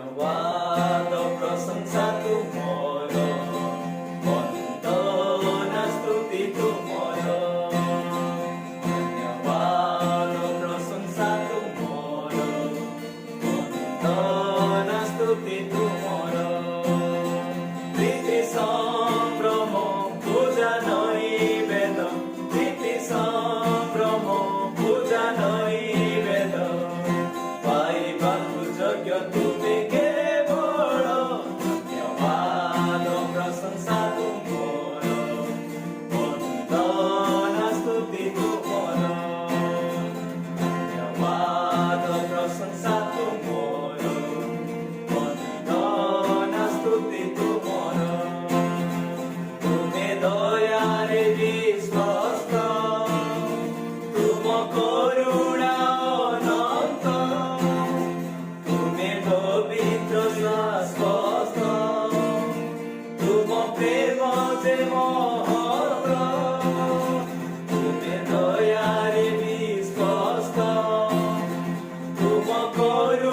धन्यवाद प्रशंसा तुमर वंदना स्तुति तुमर धन्यवाद प्रशंसा तुमर वंदना स्तुति तुमर प्रीति संभ्रम पूजा नैवेद प्रीति संभ्रम पूजा नैवेद पाइबाकु योग्य तुमे केवल धन्यवाद प्रशंसा तुमर वंदना स्तुति तुमर धन्यवाद प्रशंसा तुमर वंदना स्तुति तुमर तुमे दयारे विश्वस्त तुम करुणा अनंत तुमे पवित्र शाश्वत तुम प्रेम जे महत् तुमे दयारे विश्वस्त तुम करुणा